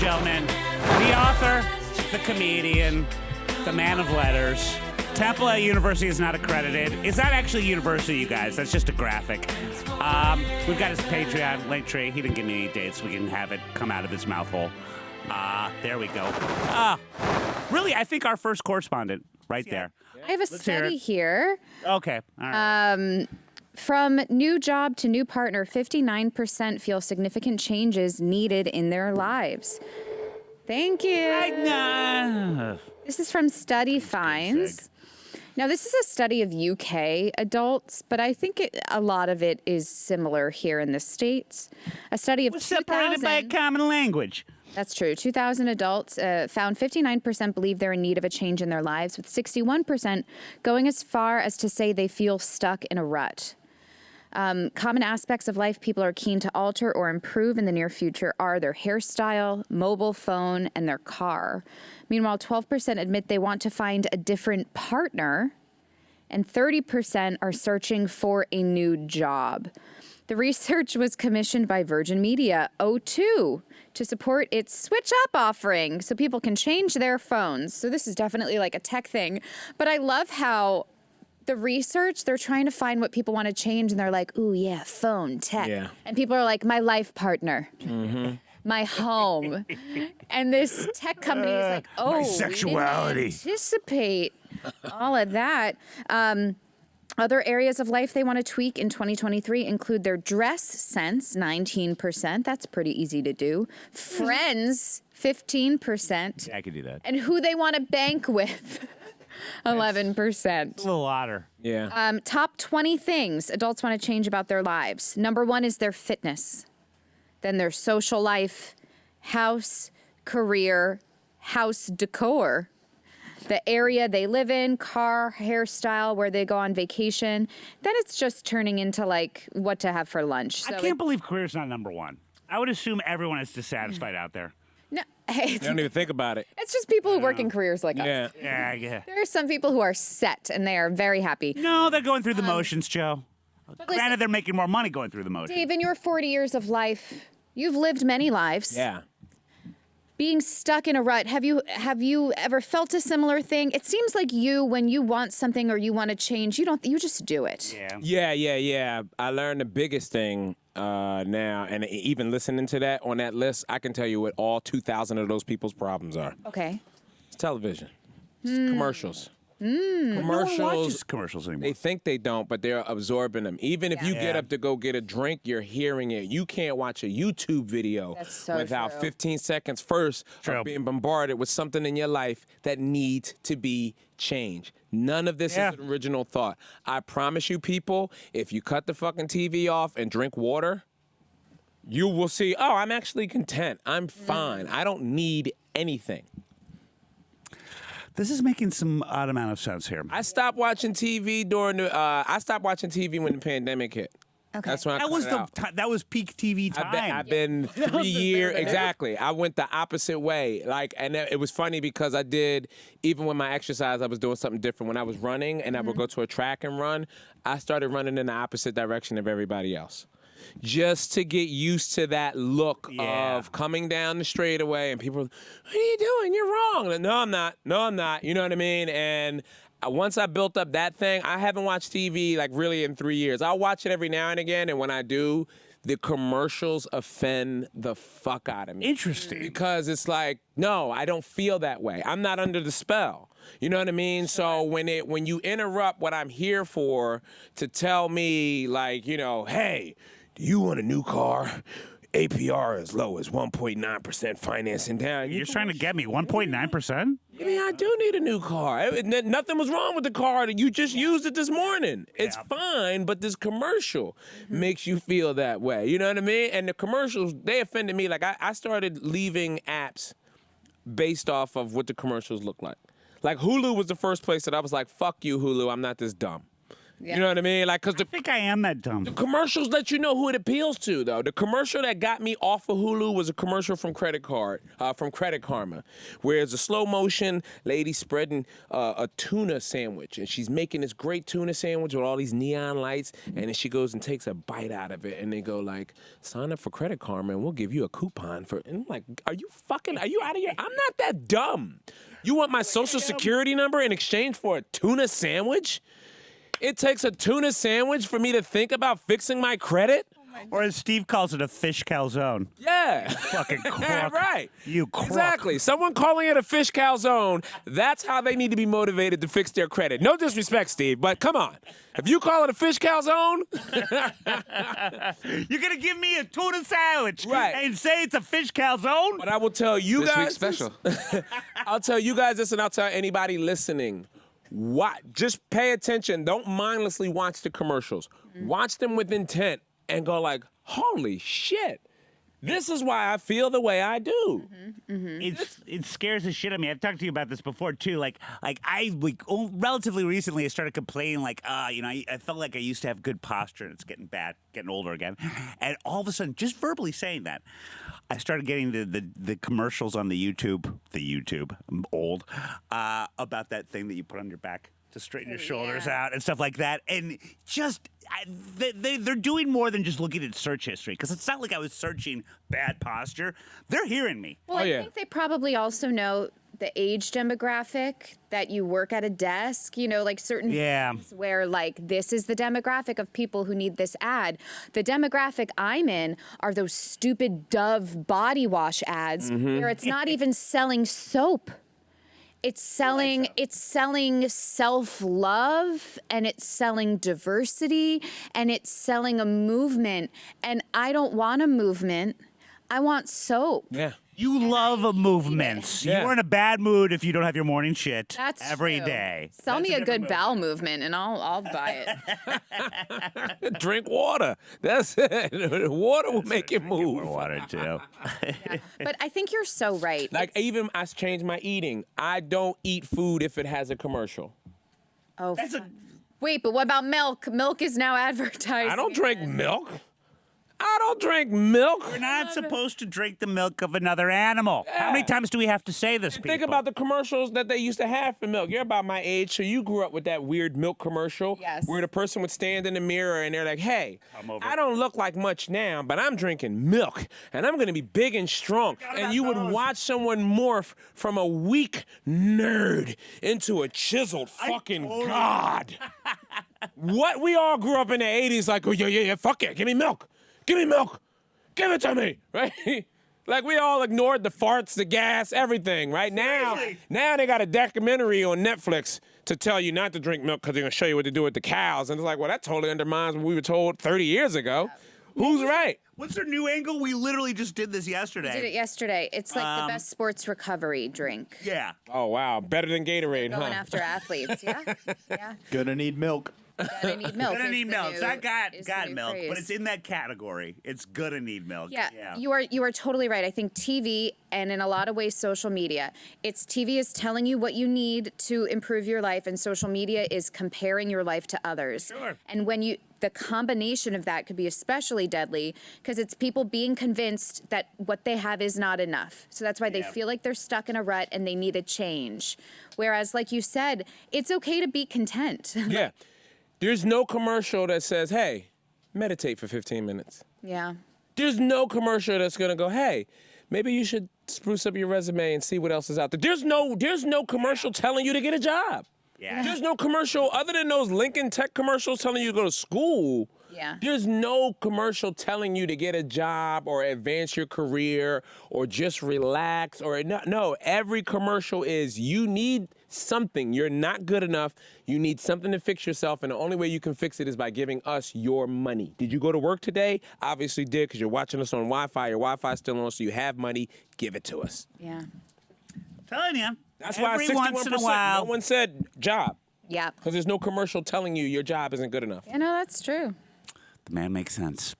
gentlemen, the author, the comedian, the man of letters. Temple University is not accredited. It's not actually a university, you guys. That's just a graphic. We've got his Patreon link tree. He didn't give me any dates. We can have it come out of his mouth hole. There we go. Really, I think our first correspondent right there. I have a study here. Okay. All right. From new job to new partner, 59% feel significant changes needed in their lives. Thank you. This is from Study Finds. Now, this is a study of UK adults, but I think a lot of it is similar here in the States. A study of 2,000... separated by a common language. That's true. 2,000 adults found 59% believe they're in need of a change in their lives, with 61% going as far as to say they feel stuck in a rut. Common aspects of life people are keen to alter or improve in the near future are their hairstyle, mobile phone, and their car. Meanwhile, 12% admit they want to find a different partner, and 30% are searching for a new job. The research was commissioned by Virgin Media O2 to support its Switch Up offering so people can change their phones. So this is definitely like a tech thing. But I love how the research, they're trying to find what people want to change, and they're like, ooh, yeah, phone, tech. Yeah. And people are like, my life partner, my home. And this tech company is like, oh, my sexuality. We didn't anticipate all of that. Other areas of life they want to tweak in 2023 include their dress sense, 19%. That's pretty easy to do. Friends, 15%. Yeah, I could do that. And who they want to bank with, 11%. A little odder. Yeah. Top 20 things adults want to change about their lives. Number 1 is their fitness. Then their social life, house, career, house decor, the area they live in, car, hairstyle, where they go on vacation. Then it's just turning into like what to have for lunch. So I can't believe career's not number one. I would assume everyone is dissatisfied out there. No, hey, You don't even think about it. it's just people who work in careers like us. Yeah. There are some people who are set and they are very happy. No, they're going through the motions, Joe. Listen, Granted, they're making more money going through the motions. Dave, in your 40 years of life, you've lived many lives. Yeah. Being stuck in a rut, have you ever felt a similar thing? It seems like when you want something or you want to change, you just do it. Yeah. I learned the biggest thing now, and even listening to that on that list, I can tell you what all 2,000 of those people's problems are. Okay. It's television. It's commercials. No one watches Commercials. commercials anymore. They think they don't, but they're absorbing them. Even if you get up to go get a drink, you're hearing it. You can't watch a YouTube video without 15 seconds first of being bombarded with something in your life that needs to be changed. None of this is an original thought. I promise you, people, if you cut the fucking TV off and drink water, you will see, oh, I'm actually content. I'm fine. I don't need anything. This is making some odd amount of sense here. I stopped watching TV I stopped watching TV when the pandemic hit. Okay. That's when That was peak TV time. I've been 3 years exactly. I went the opposite way. And it was funny because I did, even with my exercise, I was doing something different. When I was running and I would go to a track and run, I started running in the opposite direction of everybody else. Just to get used to that look of coming down the straightaway and people, what are you doing? You're wrong. Like, no, I'm not. You know what I mean? And once I built up that thing, I haven't watched TV like really in 3 years. I'll watch it every now and again, and when I do, the commercials offend the fuck out of me. Interesting. Because it's like, no, I don't feel that way. I'm not under the spell. You know what I mean? So when you interrupt what I'm here for to tell me like, hey, do you want a new car? APR as low as 1.9% financing down. You're trying to get me 1.9%? I mean, I do need a new car. Nothing was wrong with the car. You just used it this morning. It's fine, but this commercial makes you feel that way. You know what I mean? And the commercials, they offended me. Like, I started leaving apps based off of what the commercials look like. Like, Hulu was the first place that I was like, fuck you, Hulu. I'm not this dumb. Yeah. You know what I mean? Like, because I think I am that dumb. the commercials let you know who it appeals to, though. The commercial that got me off of Hulu was a commercial from Credit Karma, where it's a slow motion lady spreading a tuna sandwich, and she's making this great tuna sandwich with all these neon lights, and then she goes and takes a bite out of it, and they go like, sign up for Credit Karma, and we'll give you a coupon for. And I'm like, are you out of here? I'm not that dumb. You want my social security number in exchange for a tuna sandwich? It takes a tuna sandwich for me to think about fixing my credit? Or as Steve calls it, a fish calzone. Yeah. Fucking crook. Right. You crook. Exactly. Someone calling it a fish calzone, that's how they need to be motivated to fix their credit. No disrespect, Steve, but come on. If you call it a fish calzone, you're going to give me a tuna sandwich Right. and say it's a fish calzone? but I will tell you This guys week's special. I'll tell you guys this, and I'll tell anybody listening. Just pay attention. Don't mindlessly watch the commercials. Watch them with intent and go like, holy shit. This is why I feel the way I do. It scares the shit out of me. I've talked to you about this before too. Relatively recently, I started complaining I felt like I used to have good posture, and it's getting bad, getting older again. And all of a sudden, just verbally saying that, I started getting the commercials on the YouTube. I'm old about that thing that you put on your back to straighten your shoulders out and stuff like that. And they're doing more than just looking at search history, because it's not like I was searching bad posture. They're hearing me. Well, I think they probably also know the age demographic, that you work at a desk, like certain things where like this is the demographic of people who need this ad. The demographic I'm in are those stupid Dove body wash ads where it's not even selling soap. It's selling self-love, and it's selling diversity, and it's selling a movement. And I don't want a movement. I want soap. Yeah. You love movements. Yeah. You're in a bad mood if you don't have your morning shit That's every true. day. Sell That's me a good different bowel movement, and I'll buy it. Drink water. That's it. Water will make you move. More water too. But I think you're so right. Like, I changed my eating. I don't eat food if it has a commercial. Oh, wait, but what about milk? Milk is now advertised. I don't drink milk. I don't drink milk. We're not supposed to drink the milk of another animal. How many times do we have to say this, people? Think about the commercials that they used to have for milk. You're about my age, so you grew up with that weird milk commercial where the person would stand in the mirror and they're like, hey, I don't look like much now, but I'm drinking milk, and I'm going to be big and strong. And you would watch someone morph from a weak nerd into a chiseled fucking god. What? We all grew up in the 80s like, oh, yeah, fuck it, give me milk. Give me milk. Give it to me, right? Like, we all ignored the farts, the gas, everything, right? Now they got a documentary on Netflix to tell you not to drink milk because they're going to show you what to do with the cows. And it's like, well, that totally undermines what we were told 30 years ago. Who's right? What's their new angle? We literally just did this yesterday. We did it yesterday. It's like the best sports recovery drink. Yeah. Oh, wow. Better than Gatorade, Going huh? after athletes. Yeah. Yeah. Gonna need milk. Gonna need milk. Gonna is need the milk. new- So I got is the new milk, but phrase. it's in that category. It's gonna need milk. Yeah, you are totally right. I think TV, and in a lot of ways social media, TV is telling you what you need to improve your life, and social media is comparing your life to others. Sure. And the combination of that could be especially deadly, because it's people being convinced that what they have is not enough. So that's why they feel like they're stuck in a rut and they need a change. Whereas, like you said, it's okay to be content. Yeah. There's no commercial that says, hey, meditate for 15 minutes. Yeah. There's no commercial that's going to go, hey, maybe you should spruce up your resume and see what else is out there. There's no commercial telling you to get a job. Yeah. There's no commercial other than those Lincoln Tech commercials telling you to go to school. Yeah. There's no commercial telling you to get a job or advance your career or just relax or no. Every commercial is you need something. You're not good enough. You need something to fix yourself, and the only way you can fix it is by giving us your money. Did you go to work today? Obviously did, because you're watching us on Wi-Fi. Your Wi-Fi's still on, so you have money. Give it to us. Yeah. Telling you. That's why every 61%, once in a while. no one said job, Yeah. because there's no commercial telling you your job isn't good enough. Yeah, no, that's true. The man makes sense.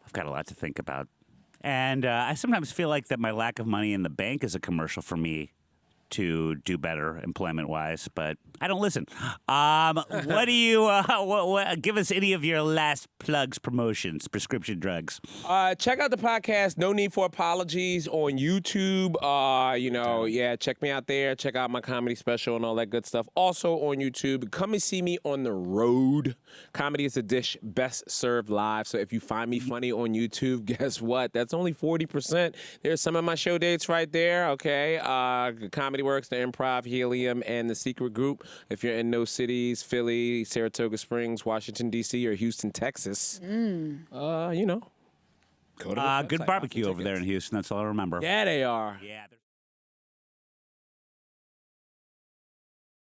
I've got a lot to think about. And I sometimes feel like that my lack of money in the bank is a commercial for me to do better employment-wise, but I don't listen. What do you, give us any of your last plugs, promotions, prescription drugs? Check out the podcast, No Need for Apologies, on YouTube. Check me out there. Check out my comedy special and all that good stuff. Also on YouTube. Come and see me on the road. Comedy is a dish best served live. So if you find me funny on YouTube, guess what? That's only 40%. There's some of my show dates right there, okay? Comedy Works, the Improv, Helium, and the Secret Group. If you're in those cities, Philly, Saratoga Springs, Washington, D.C., or Houston, Texas, go to the Good website, barbecue buy some over there in tickets. Houston. That's all I remember. Yeah, they are. Yeah.